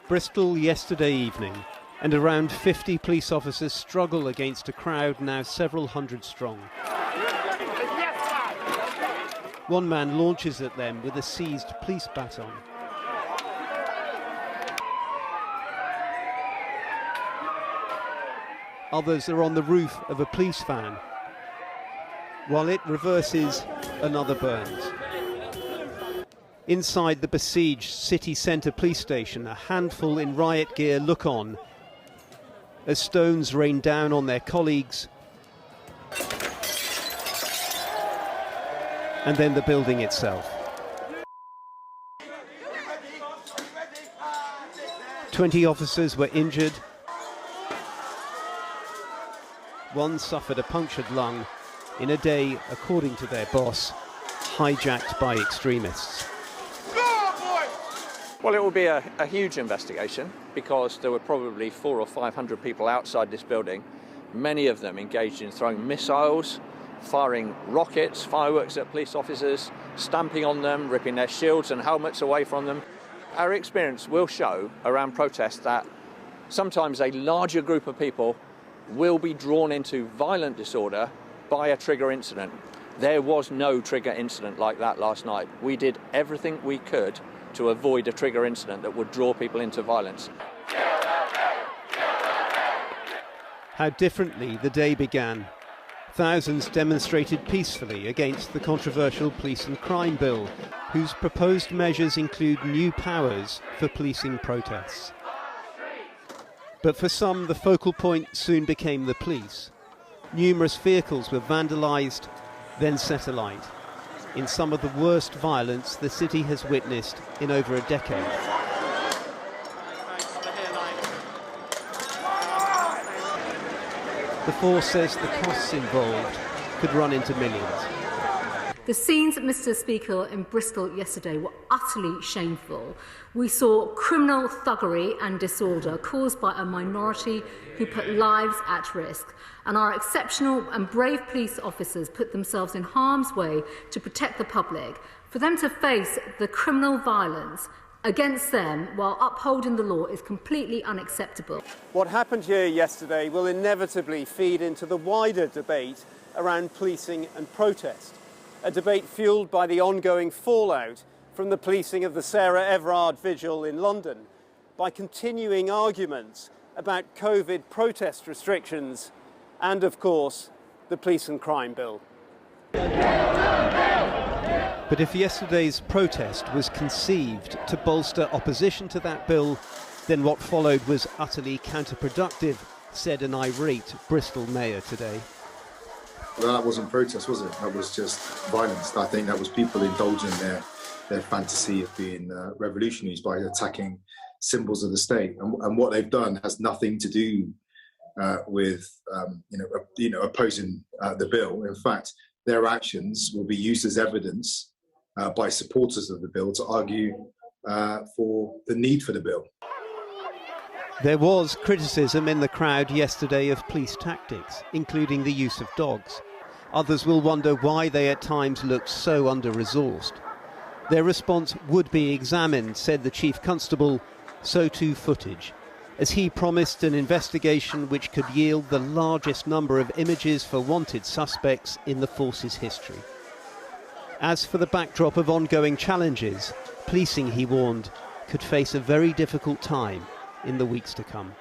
Bristol yesterday evening, and around 50 police officers struggle against a crowd now several hundred strong. One man launches at them with a seized police baton. Others are on the roof of a police van. While it reverses, another burns. Inside the besieged city centre police station, a handful in riot gear look on as stones rain down on their colleagues, and then the building itself. 20 officers were injured. One suffered a punctured lung in a day, according to their boss, hijacked by extremists. Well, it will be a huge investigation because there were probably 400 or 500 people outside this building, many of them engaged in throwing missiles, firing rockets, fireworks at police officers, stamping on them, ripping their shields and helmets away from them. Our experience will show around protests that sometimes a larger group of people will be drawn into violent disorder by a trigger incident. There was no trigger incident like that last night. We did everything we could to avoid a trigger incident that would draw people into violence. How differently the day began. Thousands demonstrated peacefully against the controversial Police and Crime Bill, whose proposed measures include new powers for policing protests. But for some, the focal point soon became the police. Numerous vehicles were vandalised, then set alight, in some of the worst violence the city has witnessed in over a decade. The force says the costs involved could run into millions. The scenes, Mr. Speaker, in Bristol yesterday were utterly shameful. We saw criminal thuggery and disorder caused by a minority who put lives at risk, and our exceptional and brave police officers put themselves in harm's way to protect the public. For them to face the criminal violence against them while upholding the law is completely unacceptable. What happened here yesterday will inevitably feed into the wider debate around policing and protest. A debate fuelled by the ongoing fallout from the policing of the Sarah Everard vigil in London, by continuing arguments about COVID protest restrictions, and of course, the Police and Crime Bill. But if yesterday's protest was conceived to bolster opposition to that bill, then what followed was utterly counterproductive, said an irate Bristol mayor today. Well, that wasn't protest, was it? That was just violence. I think that was people indulging their fantasy of being revolutionaries by attacking symbols of the state. And what they've done has nothing to do with opposing the bill. In fact, their actions will be used as evidence by supporters of the bill to argue for the need for the bill. There was criticism in the crowd yesterday of police tactics, including the use of dogs. Others will wonder why they at times looked so under-resourced. Their response would be examined, said the Chief Constable, so too footage, as he promised an investigation which could yield the largest number of images for wanted suspects in the force's history. As for the backdrop of ongoing challenges, policing, he warned, could face a very difficult time in the weeks to come.